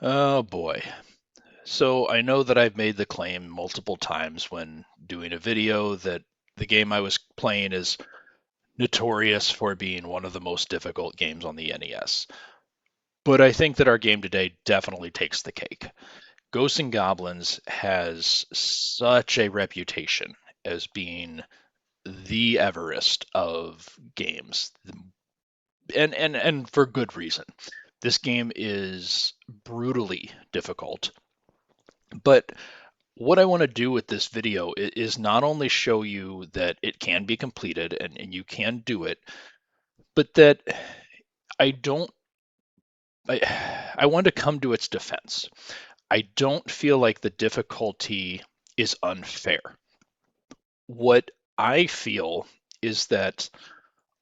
Oh boy. So I know that I've made the claim multiple times when doing a video that the game I was playing is notorious for being one of the most difficult games on the NES. But I think that our game today definitely takes the cake. Ghosts and Goblins has such a reputation as being the Everest of games. And for good reason. This game is brutally difficult. But what I want to do with this video is not only show you that it can be completed and you can do it, but that I don't, I want to come to its defense. I don't feel like the difficulty is unfair. What I feel is that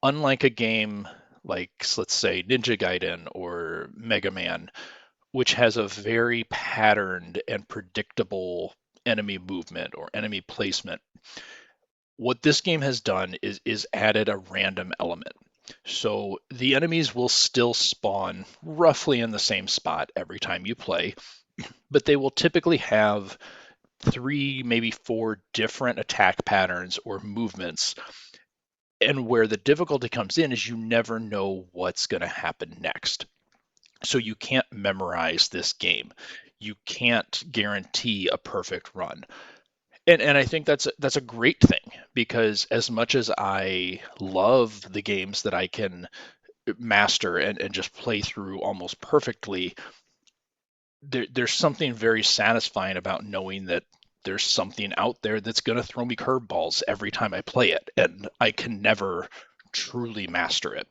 unlike a game like, let's say, Ninja Gaiden or Mega Man, which has a very patterned and predictable enemy movement or enemy placement, what this game has done is added a random element. So the enemies will still spawn roughly in the same spot every time you play, but they will typically have three, maybe four different attack patterns or movements. And where the difficulty comes in is you never know what's going to happen next. So you can't memorize this game. You can't guarantee a perfect run. And I think that's a great thing because as much as I love the games that I can master and just play through almost perfectly, there's something very satisfying about knowing that there's something out there that's going to throw me curveballs every time I play it, and I can never truly master it.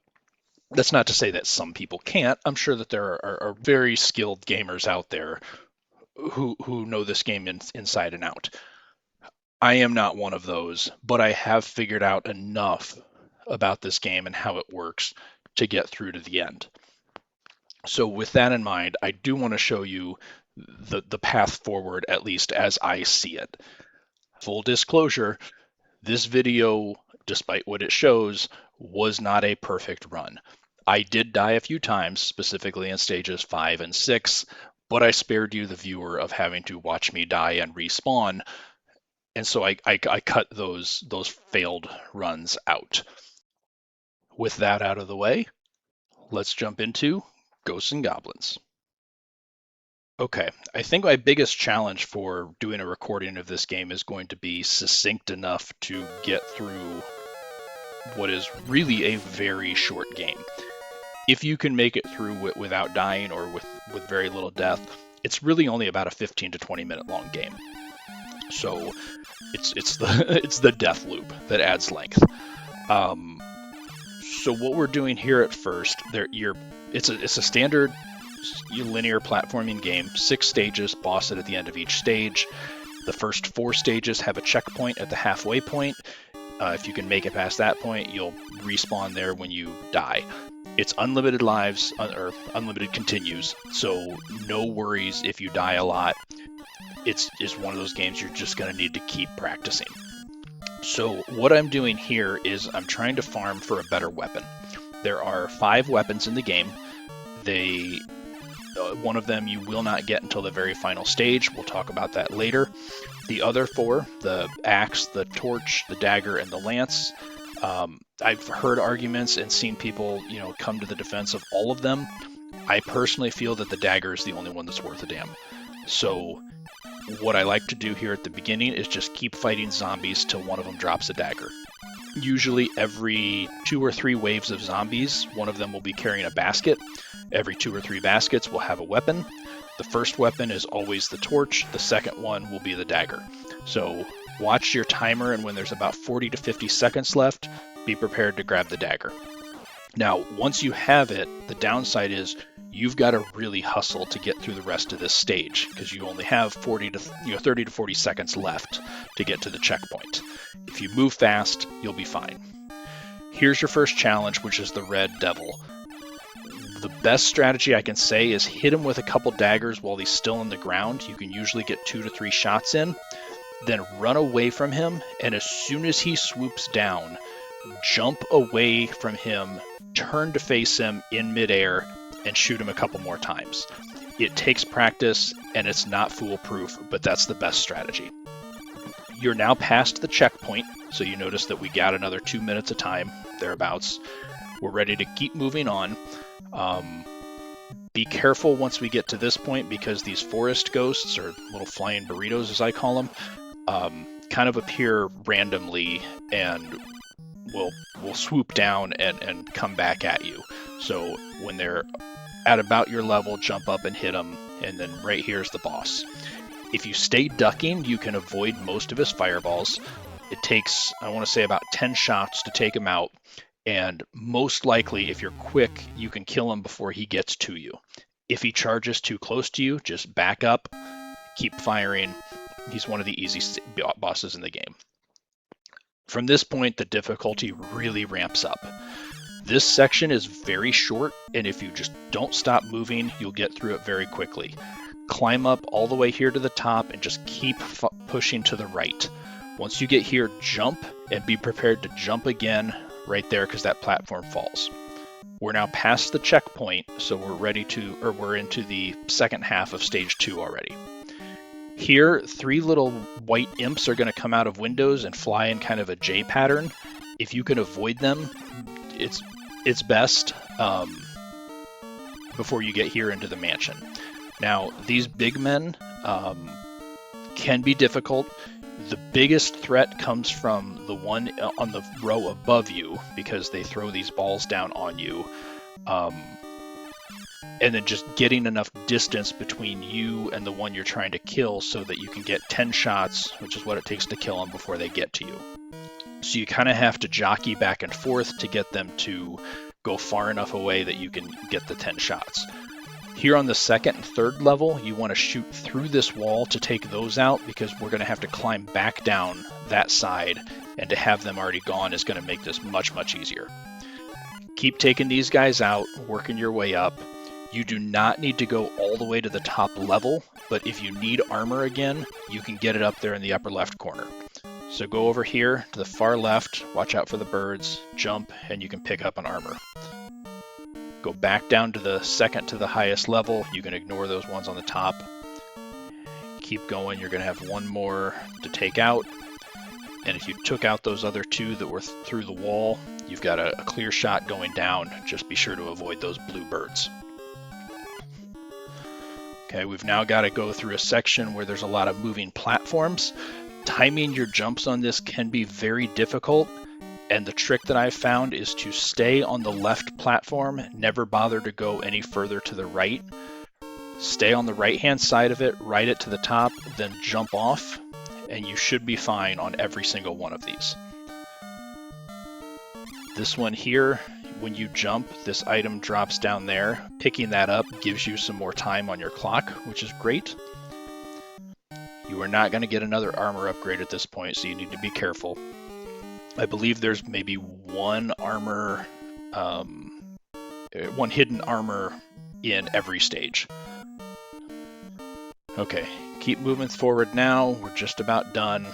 That's not to say that some people can't. I'm sure that there are very skilled gamers out there who know this game inside and out. I am not one of those, but I have figured out enough about this game and how it works to get through to the end. So with that in mind, I do want to show you the path forward, at least as I see it. Full disclosure, this video, despite what it shows, was not a perfect run. I did die a few times, specifically in stages 5 and 6, but I spared you, the viewer, of having to watch me die and respawn, and so I cut those failed runs out. With that out of the way, let's jump into Ghosts and Goblins. Okay, I think my biggest challenge for doing a recording of this game is going to be succinct enough to get through what is really a very short game. If you can make it through without dying or with very little death, it's really only about a 15 to 20 minute long game. So it's the it's the death loop that adds length. Um, so what we're doing here at first, it's a standard linear platforming game, 6 stages, boss at the end of each stage. The first 4 stages have a checkpoint at the halfway point. If you can make it past that point, you'll respawn there when you die. It's unlimited lives or unlimited continues, so no worries if you die a lot. It's one of those games you're just going to need to keep practicing. So what I'm doing here is I'm trying to farm for a better weapon. There are 5 weapons in the game. One of them you will not get until the very final stage. We'll talk about that later. The other 4, the axe, the torch, the dagger, and the lance, I've heard arguments and seen people, come to the defense of all of them. I personally feel that the dagger is the only one that's worth a damn. So what I like to do here at the beginning is just keep fighting zombies till one of them drops a dagger. Usually every 2 or 3 waves of zombies, one of them will be carrying a basket. Every 2 or 3 baskets will have a weapon. The first weapon is always the torch. The second one will be the dagger. So watch your timer, and when there's about 40 to 50 seconds left, be prepared to grab the dagger. Now, once you have it, the downside is you've got to really hustle to get through the rest of this stage because you only have 30 to 40 seconds left to get to the checkpoint. If you move fast, you'll be fine. Here's your first challenge, which is the Red Devil. The best strategy I can say is hit him with a couple daggers while he's still on the ground. You can usually get 2 to 3 shots in. Then run away from him, and as soon as he swoops down, jump away from him, turn to face him in midair, and shoot him a couple more times. It takes practice and it's not foolproof, but that's the best strategy. You're now past the checkpoint, so you notice that we got another 2 minutes of time, thereabouts. We're ready to keep moving on. Be careful once we get to this point, because these forest ghosts, or little flying burritos as I call them, kind of appear randomly and will swoop down and come back at you. So when they're at about your level, jump up and hit them, and then right here's the boss. If you stay ducking, you can avoid most of his fireballs. It takes, I want to say, about 10 shots to take him out, and most likely, if you're quick, you can kill him before he gets to you. If he charges too close to you, just back up, keep firing. He's one of the easiest bosses in the game. From this point, the difficulty really ramps up. This section is very short, and if you just don't stop moving, you'll get through it very quickly. Climb up all the way here to the top and just keep pushing to the right. Once you get here, jump, and be prepared to jump again right there, because that platform falls. We're now past the checkpoint, so we're into the second half of stage 2 already. Here, 3 little white imps are going to come out of windows and fly in kind of a J pattern. If you can avoid them, it's best before you get here into the mansion. Now, these big men can be difficult. The biggest threat comes from the one on the row above you, because they throw these balls down on you. And then just getting enough distance between you and the one you're trying to kill so that you can get 10 shots, which is what it takes to kill them, before they get to you. So you kind of have to jockey back and forth to get them to go far enough away that you can get the 10 shots. Here on the second and third level, you want to shoot through this wall to take those out, because we're going to have to climb back down that side, and to have them already gone is going to make this much, much easier. Keep taking these guys out, working your way up. You do not need to go all the way to the top level, but if you need armor again, you can get it up there in the upper left corner. So go over here to the far left, watch out for the birds, jump, and you can pick up an armor. Go back down to the second to the highest level. You can ignore those ones on the top. Keep going. You're going to have one more to take out. And if you took out those other 2 that were through the wall, you've got a clear shot going down. Just be sure to avoid those blue birds. Okay, we've now got to go through a section where there's a lot of moving platforms. Timing your jumps on this can be very difficult. And the trick that I've found is to stay on the left platform, never bother to go any further to the right. Stay on the right-hand side of it, ride it to the top, then jump off, and you should be fine on every single one of these. This one here, when you jump, this item drops down there. Picking that up gives you some more time on your clock, which is great. You are not going to get another armor upgrade at this point, so you need to be careful. I believe there's maybe one hidden armor in every stage. Okay, keep moving forward now. We're just about done.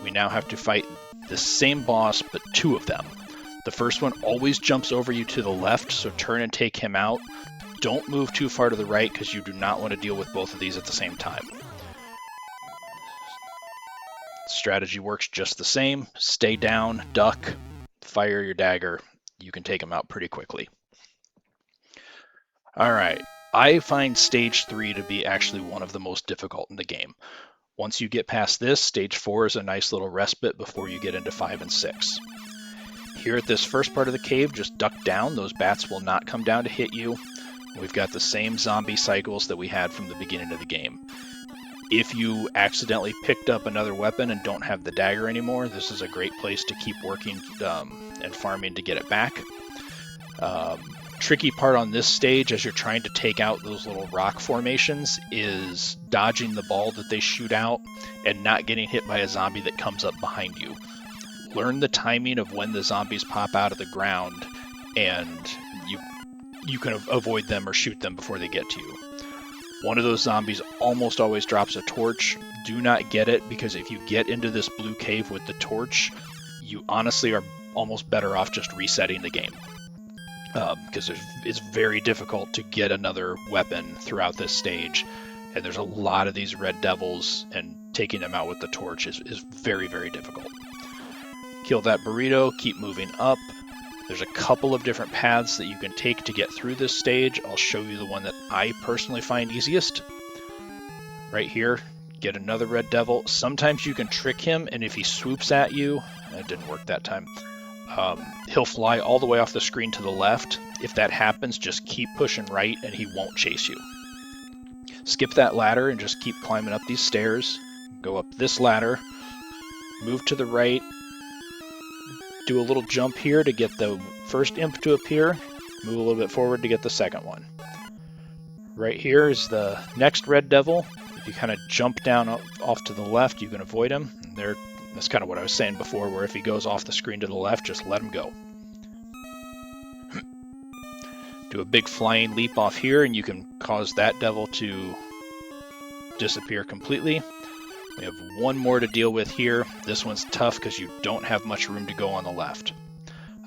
We now have to fight the same boss, but 2 of them. The first one always jumps over you to the left, so turn and take him out. Don't move too far to the right, because you do not want to deal with both of these at the same time. Strategy works just the same. Stay down, duck, fire your dagger. You can take them out pretty quickly. All right, I find stage 3 to be actually one of the most difficult in the game. Once you get past this, stage 4 is a nice little respite before you get into 5 and 6. Here at this first part of the cave, just duck down. Those bats will not come down to hit you. We've got the same zombie cycles that we had from the beginning of the game. If you accidentally picked up another weapon and don't have the dagger anymore, this is a great place to keep working and farming to get it back. Tricky part on this stage, as you're trying to take out those little rock formations, is dodging the ball that they shoot out and not getting hit by a zombie that comes up behind you. Learn the timing of when the zombies pop out of the ground, and you can avoid them or shoot them before they get to you. One of those zombies almost always drops a torch. Do not get it, because if you get into this blue cave with the torch, you honestly are almost better off just resetting the game. because it's very difficult to get another weapon throughout this stage. And there's a lot of these red devils, and taking them out with the torch is very, very difficult. Kill that burrito, keep moving up. There's a couple of different paths that you can take to get through this stage. I'll show you the one that I personally find easiest. Right here, get another red devil. Sometimes you can trick him, and if he swoops at you, it didn't work that time, he'll fly all the way off the screen to the left. If that happens, just keep pushing right and he won't chase you. Skip that ladder and just keep climbing up these stairs. Go up this ladder, move to the right, do a little jump here to get the first imp to appear, move a little bit forward to get the second one. Right here is the next red devil. If you kind of jump down off to the left, you can avoid him. That's kind of what I was saying before, where if he goes off the screen to the left, just let him go. Do a big flying leap off here, and you can cause that devil to disappear completely. We have one more to deal with here. This one's tough because you don't have much room to go on the left.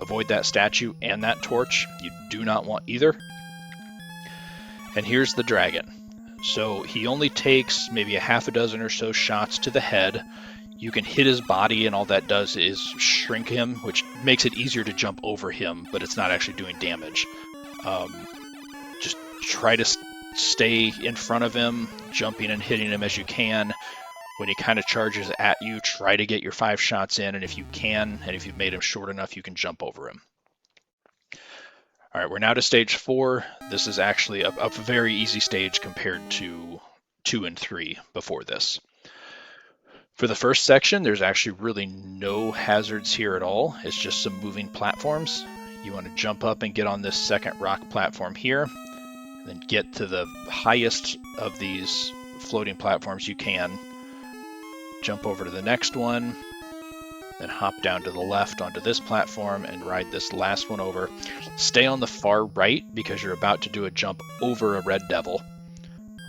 Avoid that statue and that torch. You do not want either. And here's the dragon. So he only takes maybe a half a dozen or so shots to the head. You can hit his body, and all that does is shrink him, which makes it easier to jump over him, but it's not actually doing damage. Just try to stay in front of him, jumping and hitting him as you can. When he kind of charges at you, try to get your 5 shots in, and if you can, and if you've made him short enough, you can jump over him. All right, we're now to stage 4. This is actually a very easy stage compared to 2 and 3 before this. For the first section, there's actually really no hazards here at all. It's just some moving platforms. You want to jump up and get on this second rock platform here, and then get to the highest of these floating platforms you can. Jump over to the next one, then hop down to the left onto this platform and ride this last one over. Stay on the far right because you're about to do a jump over a red devil,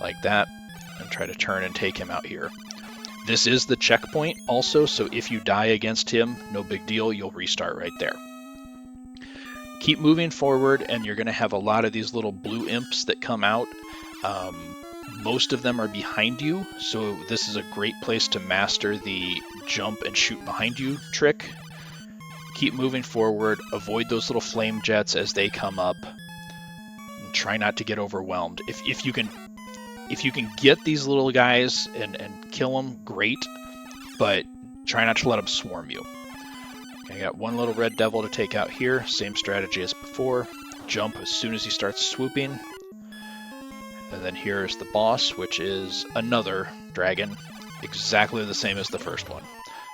like that, and try to turn and take him out here. This is the checkpoint also, so if you die against him, no big deal, you'll restart right there. Keep moving forward, and you're going to have a lot of these little blue imps that come out. Most of them are behind you, so this is a great place to master the jump and shoot behind you trick. Keep moving forward, avoid those little flame jets as they come up, and try not to get overwhelmed. If you can get these little guys and kill them, great, but try not to let them swarm you. Okay, I got one little red devil to take out here, same strategy as before. Jump as soon as he starts swooping. And then here's the boss, which is another dragon, exactly the same as the first one.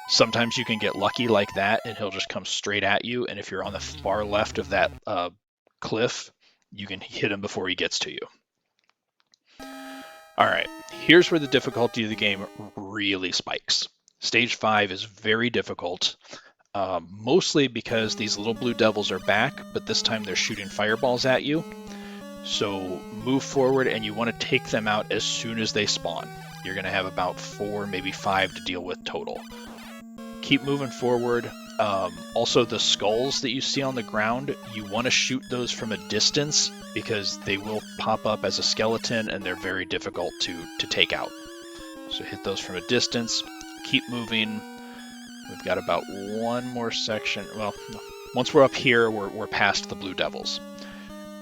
Sometimes you can get lucky like that, and he'll just come straight at you, and if you're on the far left of that cliff, you can hit him before he gets to you. Alright, here's where the difficulty of the game really spikes. Stage 5 is very difficult, mostly because these little blue devils are back, but this time they're shooting fireballs at you. So move forward, and you want to take them out as soon as they spawn. You're going to have about 4, maybe 5 to deal with total. Keep moving forward. Also, the skulls that you see on the ground, you want to shoot those from a distance because they will pop up as a skeleton, and they're very difficult to take out. So hit those from a distance. Keep moving. We've got about one more section. Well, once we're up here, we're past the blue devils.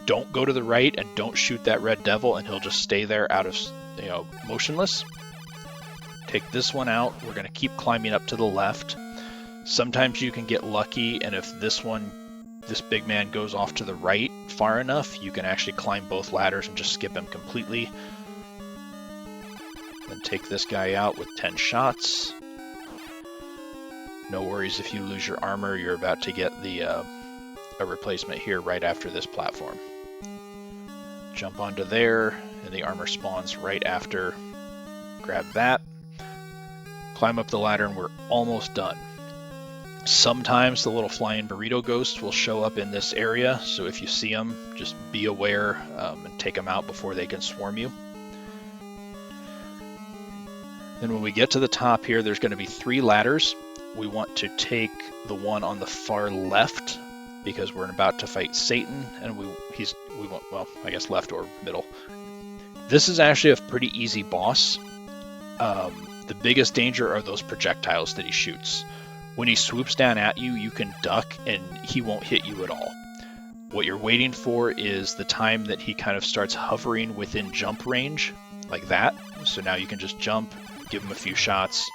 Don't go to the right and don't shoot that red devil, and he'll just stay there out of, motionless. Take this one out. We're going to keep climbing up to the left. Sometimes you can get lucky, and if this big man goes off to the right far enough, you can actually climb both ladders and just skip him completely. Then take this guy out with 10 shots. No worries if you lose your armor, you're about to get a replacement here right after this platform. Jump onto there, and the armor spawns right after. Grab that. Climb up the ladder, and we're almost done. Sometimes the little flying burrito ghosts will show up in this area, so if you see them, just be aware and take them out before they can swarm you. Then when we get to the top here, there's going to be 3 ladders. We want to take the one on the far left because we're about to fight Satan, and we went, well, I guess left or middle. This is actually a pretty easy boss. The biggest danger are those projectiles that he shoots. When he swoops down at you, you can duck and he won't hit you at all. What you're waiting for is the time that he kind of starts hovering within jump range, like that. So now you can just jump, give him a few shots.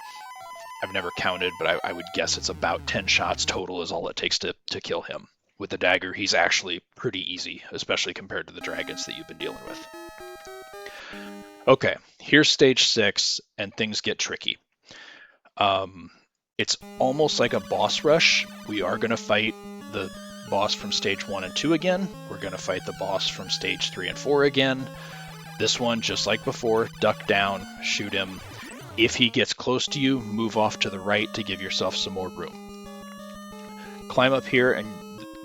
I've never counted, but I would guess it's about 10 shots total is all it takes to kill him. With the dagger, he's actually pretty easy, especially compared to the dragons that you've been dealing with. Okay, here's stage 6, and things get tricky. It's almost like a boss rush. We are going to fight the boss from stage 1 and 2 again. We're going to fight the boss from stage 3 and 4 again. This one, just like before, duck down, shoot him. If he gets close to you, move off to the right to give yourself some more room. Climb up here, and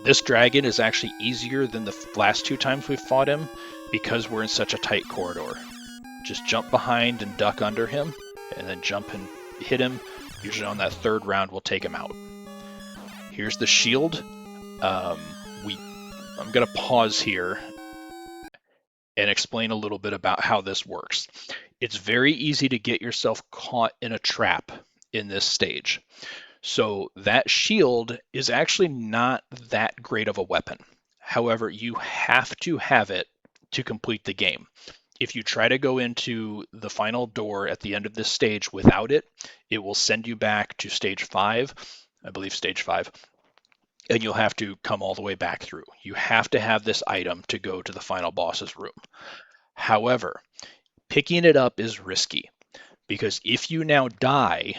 this dragon is actually easier than the last 2 times we've fought him because we're in such a tight corridor. Just jump behind and duck under him, and then jump and hit him. Usually on that 3rd round, we'll take him out. Here's the shield. I'm going to pause here and explain a little bit about how this works. It's very easy to get yourself caught in a trap in this stage. So that shield is actually not that great of a weapon. However, you have to have it to complete the game. If you try to go into the final door at the end of this stage without it, it will send you back to stage 5, I believe stage 5, and you'll have to come all the way back through. You have to have this item to go to the final boss's room. However, picking it up is risky because if you now die,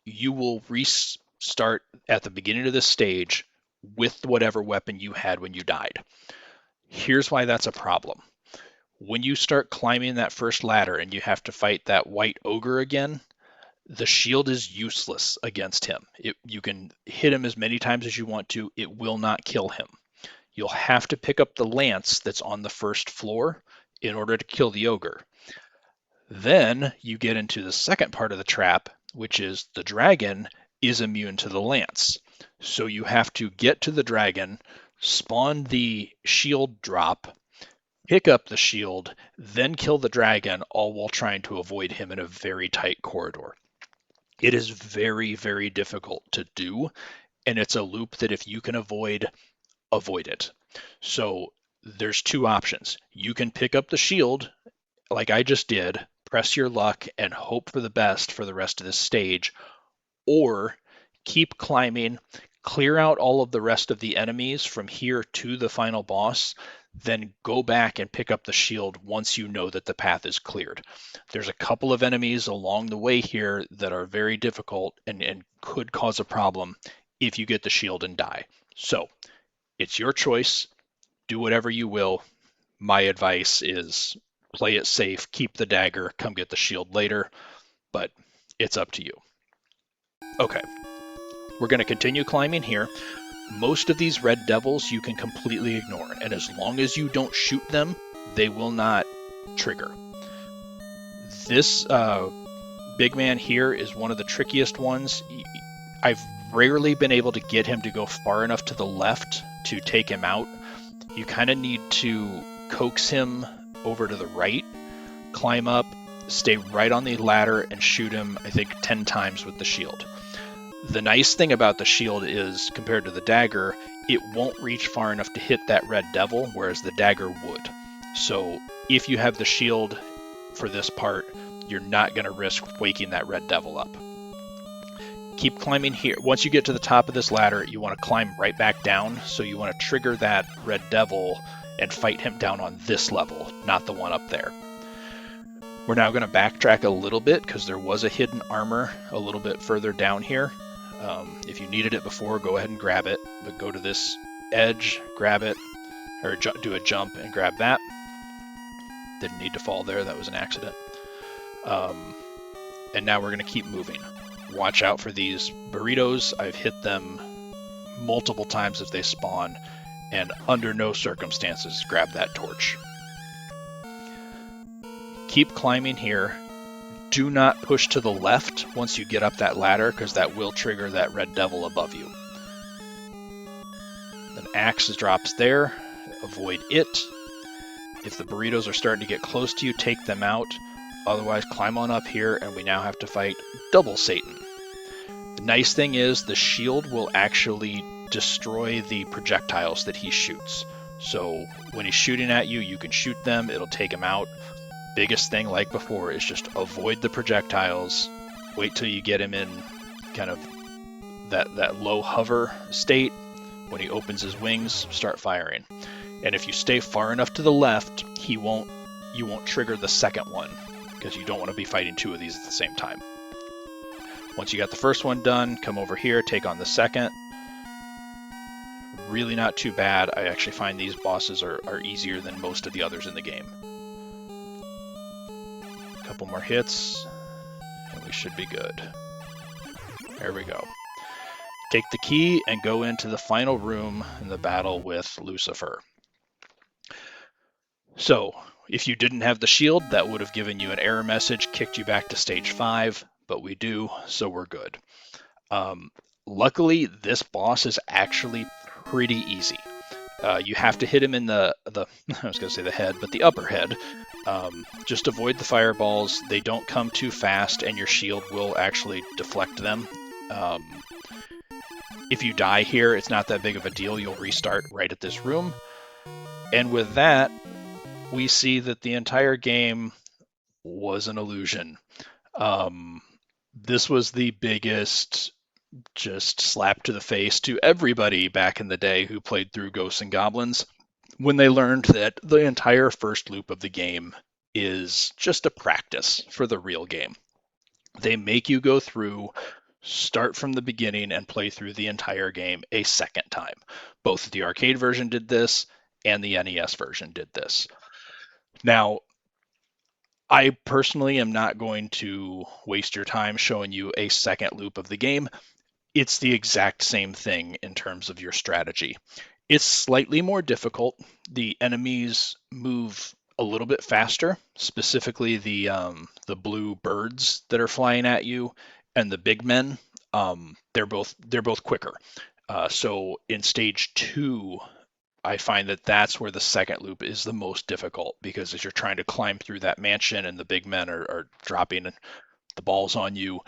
you will restart at the beginning of this stage with whatever weapon you had when you died. Here's why that's a problem. When you start climbing that first ladder and you have to fight that white ogre again, the shield is useless against him. You can hit him as many times as you want to. It will not kill him. You'll have to pick up the lance that's on the first floor in order to kill the ogre. Then you get into the second part of the trap, which is the dragon is immune to the lance. So you have to get to the dragon, spawn the shield drop, pick up the shield, then kill the dragon, all while trying to avoid him in a very tight corridor. It is very, very difficult to do, and it's a loop that if you can avoid it. So there's 2 options. You can pick up the shield, like I just did, press your luck, and hope for the best for the rest of this stage, or keep climbing, clear out all of the rest of the enemies from here to the final boss, then go back and pick up the shield once you know that the path is cleared. There's a couple of enemies along the way here that are very difficult and could cause a problem if you get the shield and die. So it's your choice. Do whatever you will. My advice is play it safe, keep the dagger, come get the shield later, but it's up to you. Okay, we're going to continue climbing here. Most of these red devils you can completely ignore, and as long as you don't shoot them, they will not trigger. This big man here is one of the trickiest ones. I've rarely been able to get him to go far enough to the left to take him out. You kind of need to coax him over to the right, climb up, stay right on the ladder, and shoot him, I think, 10 times with the shield. The nice thing about the shield is, compared to the dagger, it won't reach far enough to hit that red devil, whereas the dagger would. So if you have the shield for this part, you're not going to risk waking that red devil up. Keep climbing here. Once you get to the top of this ladder, you want to climb right back down, so you want to trigger that red devil and fight him down on this level, not the one up there. We're now going to backtrack a little bit because there was a hidden armor a little bit further down here. If you needed it before, go ahead and grab it, but go to this edge, grab it, or do a jump and grab that. Didn't need to fall there, that was an accident. And now we're going to keep moving. Watch out for these burritos. I've hit them multiple times as they spawn, and under no circumstances grab that torch. Keep climbing here. Do not push to the left once you get up that ladder, because that will trigger that red devil above you. An axe drops there. Avoid it. If the burritos are starting to get close to you, take them out. Otherwise, climb on up here, and we now have to fight Double Satan. The nice thing is the shield will actually destroy the projectiles that he shoots. So when he's shooting at you, you can shoot them, it'll take him out. Biggest thing, like before, is just avoid the projectiles. Wait till you get him in kind of that low hover state. When he opens his wings, start firing. And if you stay far enough to the left, you won't trigger the second one, because you don't want to be fighting two of these at the same time. Once you got the first one done, come over here, take on the second. Really not too bad. I actually find these bosses are easier than most of the others in the game. A couple more hits, and we should be good. There we go. Take the key and go into the final room in the battle with Lucifer. So, if you didn't have the shield, that would have given you an error message, kicked you back to stage 5, but we do, so we're good. Luckily, this boss is actually pretty easy. You have to hit him in the I was going to say the head, but the upper head. Just avoid the fireballs. They don't come too fast, and your shield will actually deflect them. If you die here, it's not that big of a deal. You'll restart right at this room. And with that, we see that the entire game was an illusion. This was the biggest just slap to the face to everybody back in the day who played through Ghosts and Goblins when they learned that the entire first loop of the game is just a practice for the real game. They make you go through, start from the beginning, and play through the entire game a second time. Both the arcade version did this, and the NES version did this. Now, I personally am not going to waste your time showing you a second loop of the game. It's the exact same thing in terms of your strategy. It's slightly more difficult. The enemies move a little bit faster, specifically the blue birds that are flying at you and the big men. They're both quicker. So in stage 2, I find that that's where the second loop is the most difficult, because as you're trying to climb through that mansion and the big men are dropping the balls on you,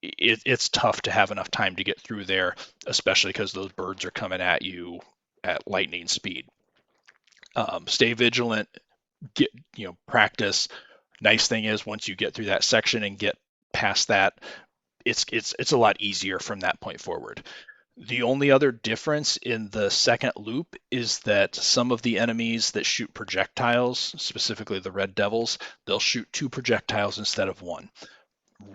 it's tough to have enough time to get through there, especially because those birds are coming at you at lightning speed. Stay vigilant, practice. Nice thing is, once you get through that section and get past that, it's a lot easier from that point forward. The only other difference in the second loop is that some of the enemies that shoot projectiles, specifically the red devils, they'll shoot 2 projectiles instead of 1.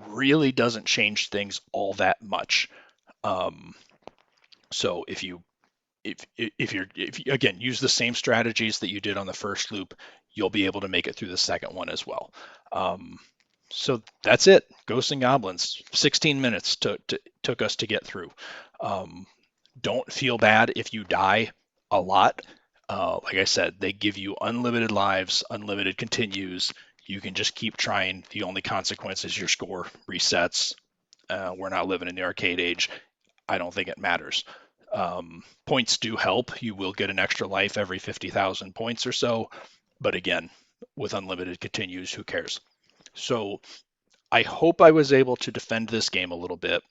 Really doesn't change things all that much. So if you again use the same strategies that you did on the first loop, you'll be able to make it through the second one as well. So that's it. Ghosts and Goblins. 16 minutes took us to get through. Don't feel bad if you die a lot. Like I said, they give you unlimited lives, unlimited continues. You can just keep trying. The only consequence is your score resets. We're not living in the arcade age. I don't think it matters. Points do help. You will get an extra life every 50,000 points or so. But again, with unlimited continues, who cares? So I hope I was able to defend this game a little bit.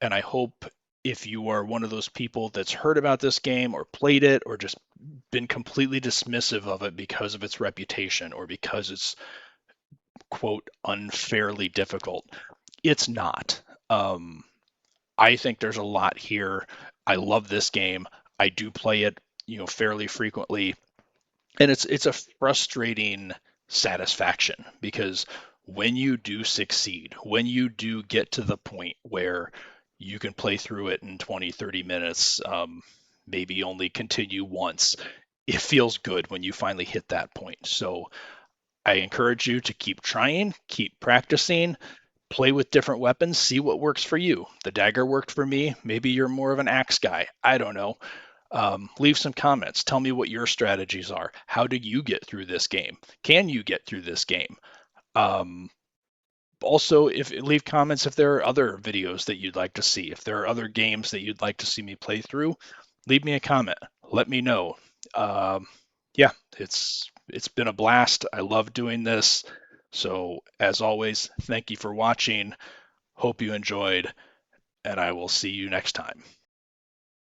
And I hope if you are one of those people that's heard about this game or played it or just been completely dismissive of it because of its reputation or because it's, quote, unfairly difficult, it's not. I think there's a lot here. I love this game. I do play it, fairly frequently. And it's a frustrating satisfaction, because when you do succeed, when you do get to the point where you can play through it in 20, 30 minutes, maybe only continue once, it feels good when you finally hit that point. So I encourage you to keep trying, keep practicing, play with different weapons, see what works for you. The dagger worked for me. Maybe you're more of an axe guy. I don't know. Leave some comments. Tell me what your strategies are. How do you get through this game? Can you get through this game? Also, leave comments if there are other videos that you'd like to see. If there are other games that you'd like to see me play through, leave me a comment. Let me know. Um, yeah, it's been a blast. I love doing this. So as always, thank you for watching. Hope you enjoyed, and I will see you next time.